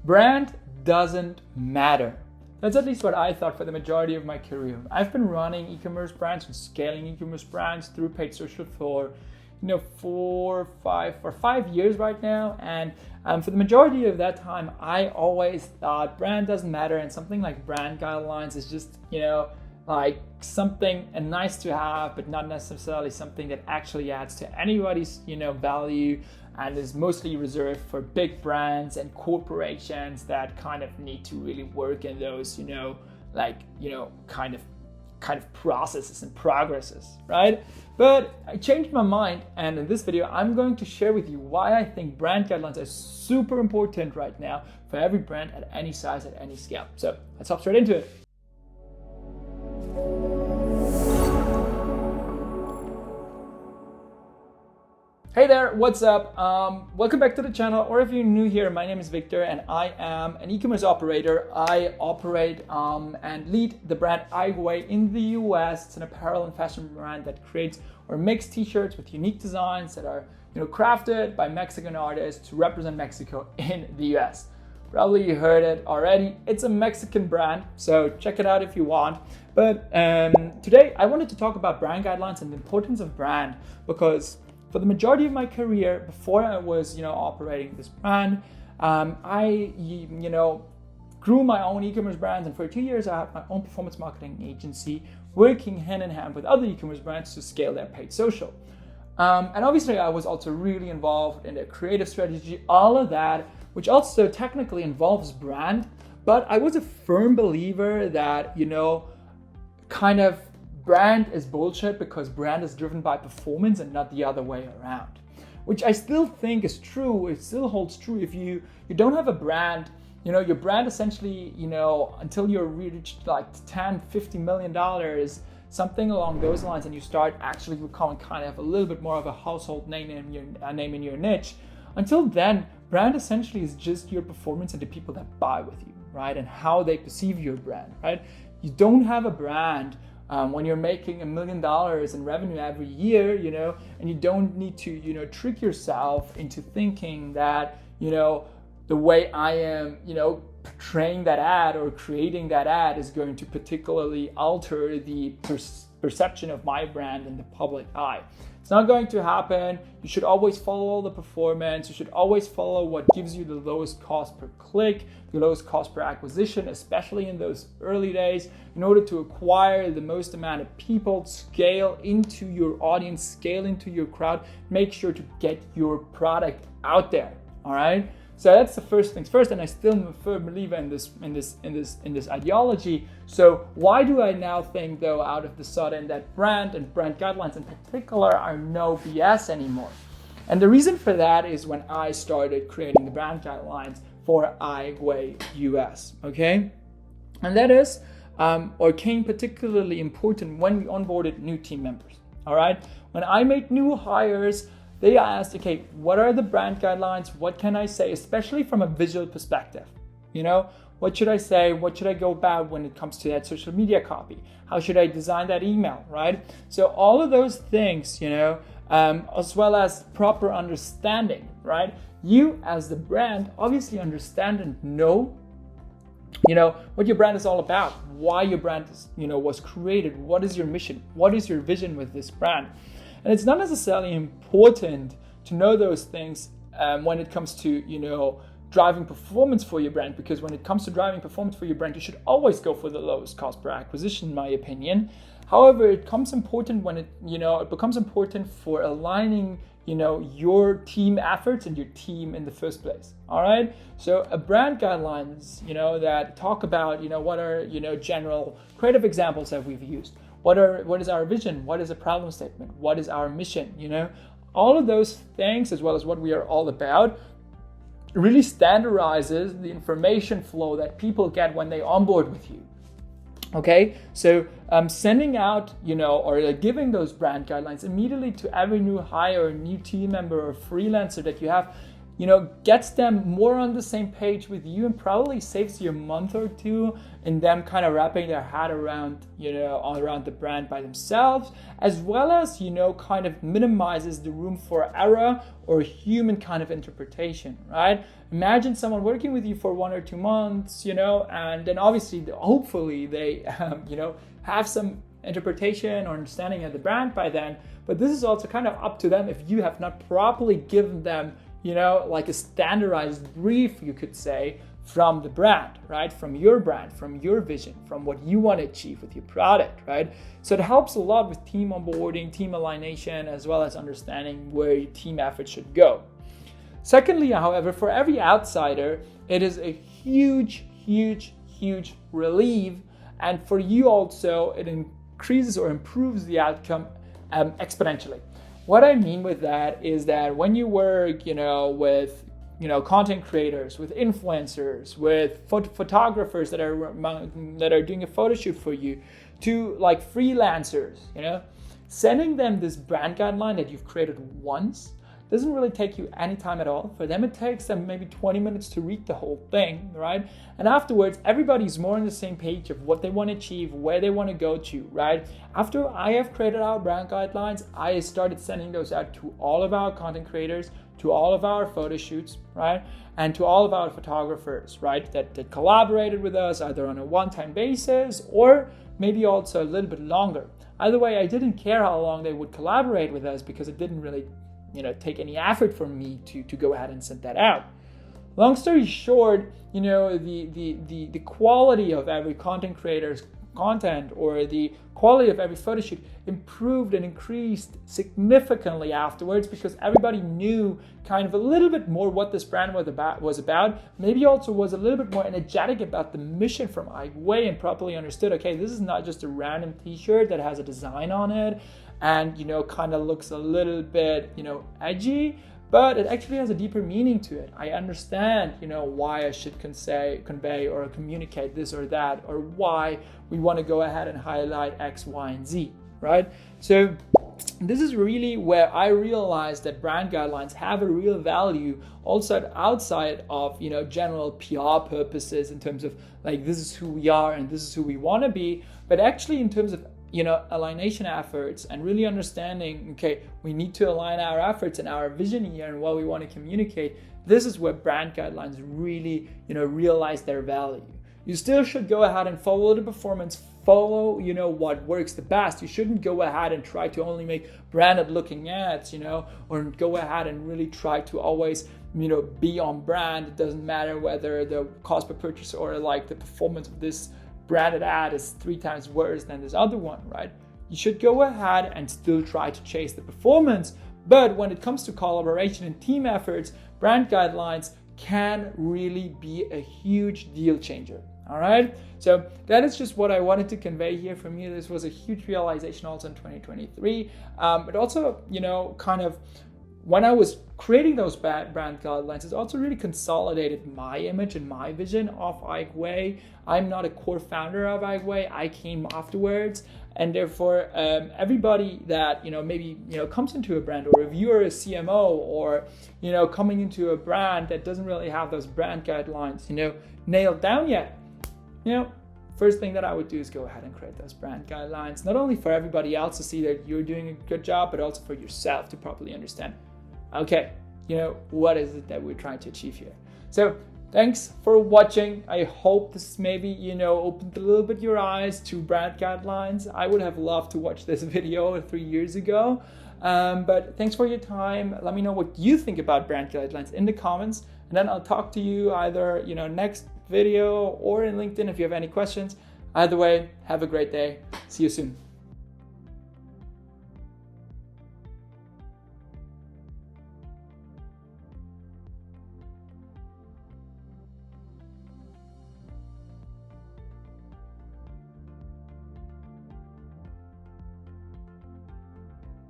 brand doesn't matter. That's at least what I thought for the majority of my career. I've been running e-commerce brands and scaling e-commerce brands through paid social for 5 years right now. And for the majority of that time, I always thought brand doesn't matter, and something like brand guidelines is just, like something nice to have, but not necessarily something that actually adds to anybody's, value, and is mostly reserved for big brands and corporations that kind of need to really work in those, kind of processes and progresses, right? But I changed my mind, and in this video, I'm going to share with you why I think brand guidelines are super important right now for every brand at any size, at any scale. So let's hop straight into it. Hey there, what's up? Welcome back to the channel, or if you're new here, my name is Victor and I am an e-commerce operator. I operate and lead the brand iWay in the US. It's an apparel and fashion brand that creates or makes t-shirts with unique designs that are crafted by Mexican artists to represent Mexico in the US. Probably you heard it already. It's a Mexican brand, so check it out if you want. But today I wanted to talk about brand guidelines and the importance of brand, because for the majority of my career, before I was, operating this brand, I, grew my own e-commerce brands, and for 2 years I had my own performance marketing agency, working hand in hand with other e-commerce brands to scale their paid social. And obviously, I was also really involved in the creative strategy, all of that, which also technically involves brand. But I was a firm believer that, brand is bullshit, because brand is driven by performance and not the other way around, which I still think is true. It still holds true. If you don't have a brand, your brand essentially, until you're reached like $10-50 million, something along those lines, and you start actually becoming kind of a little bit more of a household name in your niche. Until then, brand essentially is just your performance and the people that buy with you, right? And how they perceive your brand, right? You don't have a brand when you're making $1 million in revenue every year, and you don't need to, trick yourself into thinking that, the way I am, portraying that ad or creating that ad is going to particularly alter the perception of my brand in the public eye. It's not going to happen. You should always follow the performance. You should always follow what gives you the lowest cost per click, the lowest cost per acquisition, especially in those early days, in order to acquire the most amount of people, scale into your audience, scale into your crowd, make sure to get your product out there. All right. So that's the first things first, and I still am a firm believer in this ideology. So why do I now think, though, out of the sudden, that brand and brand guidelines in particular are no BS anymore? And the reason for that is when I started creating the brand guidelines for iWay US, okay? And that is, came particularly important when we onboarded new team members, all right? When I made new hires, they asked, okay, what are the brand guidelines? What can I say, especially from a visual perspective? What should I say? What should I go about when it comes to that social media copy? How should I design that email, right? So all of those things, as well as proper understanding, right? You as the brand obviously understand and know, what your brand is all about, why your brand is, was created, what is your mission, what is your vision with this brand. And it's not necessarily important to know those things when it comes to, driving performance for your brand, because when it comes to driving performance for your brand, you should always go for the lowest cost per acquisition, in my opinion. However, it becomes important when it becomes important for aligning, your team efforts and your team in the first place. All right. So a brand guidelines, that talk about, what are, general creative examples that we've used. What is our vision? What is a problem statement? What is our mission? All of those things, as well as what we are all about, really standardizes the information flow that people get when they onboard with you. Okay, so sending out, or giving those brand guidelines immediately to every new hire, new team member, or freelancer that you have gets them more on the same page with you and probably saves you a month or two in them kind of wrapping their head around, around the brand by themselves, as well as, kind of minimizes the room for error or human kind of interpretation, right? Imagine someone working with you for 1 or 2 months, and then obviously, hopefully they, have some interpretation or understanding of the brand by then. But this is also kind of up to them if you have not properly given them, like a standardized brief, you could say, from the brand, right? From your brand, from your vision, from what you want to achieve with your product, right? So it helps a lot with team onboarding, team alignation, as well as understanding where your team effort should go. Secondly, however, for every outsider, it is a huge, huge, huge relief. And for you also, it increases or improves the outcome exponentially. What I mean with that is that when you work, with content creators, with influencers, with photographers that are doing a photo shoot for you, to like freelancers, sending them this brand guideline that you've created once doesn't really take you any time at all. For them, it takes them maybe 20 minutes to read the whole thing, right? And afterwards, everybody's more on the same page of what they want to achieve, where they want to go to, right? After I have created our brand guidelines, I started sending those out to all of our content creators, to all of our photo shoots, right? And to all of our photographers, right? That collaborated with us either on a one-time basis or maybe also a little bit longer. Either way, I didn't care how long they would collaborate with us because it didn't really take any effort from me to go ahead and send that out. Long story short, the quality of every content creator's content or the quality of every photo shoot improved and increased significantly afterwards because everybody knew kind of a little bit more what this brand was about. Maybe also was a little bit more energetic about the mission from Way and properly understood, okay, this is not just a random t-shirt that has a design on it and, kind of looks a little bit, edgy, but it actually has a deeper meaning to it. I understand, why I should convey or communicate this or that, or why we want to go ahead and highlight X, Y, and Z, right? So this is really where I realized that brand guidelines have a real value also outside of, general PR purposes in terms of like, this is who we are and this is who we want to be, but actually in terms of alignation efforts and really understanding, okay, we need to align our efforts and our vision here and what we want to communicate. This is where brand guidelines really, realize their value. You still should go ahead and follow the performance, follow, what works the best. You shouldn't go ahead and try to only make branded looking ads, or go ahead and really try to always, be on brand. It doesn't matter whether the cost per purchase or like the performance of this branded ad is 3 times worse than this other one, right? You should go ahead and still try to chase the performance. But when it comes to collaboration and team efforts, brand guidelines can really be a huge deal changer. All right. So that is just what I wanted to convey here from you. This was a huge realization also in 2023. But also, kind of when I was creating those brand guidelines, it's also really consolidated my image and my vision of Way. I'm not a core founder of Way. I came afterwards. And therefore, everybody that, maybe, comes into a brand, or if you're a CMO or, coming into a brand that doesn't really have those brand guidelines, nailed down yet, first thing that I would do is go ahead and create those brand guidelines, not only for everybody else to see that you're doing a good job, but also for yourself to properly understand, okay, what is it that we're trying to achieve here? So thanks for watching. I hope this maybe, opened a little bit your eyes to brand guidelines. I would have loved to watch this video 3 years ago. But thanks for your time. Let me know what you think about brand guidelines in the comments. And then I'll talk to you either, next video or in LinkedIn if you have any questions. Either way, have a great day. See you soon.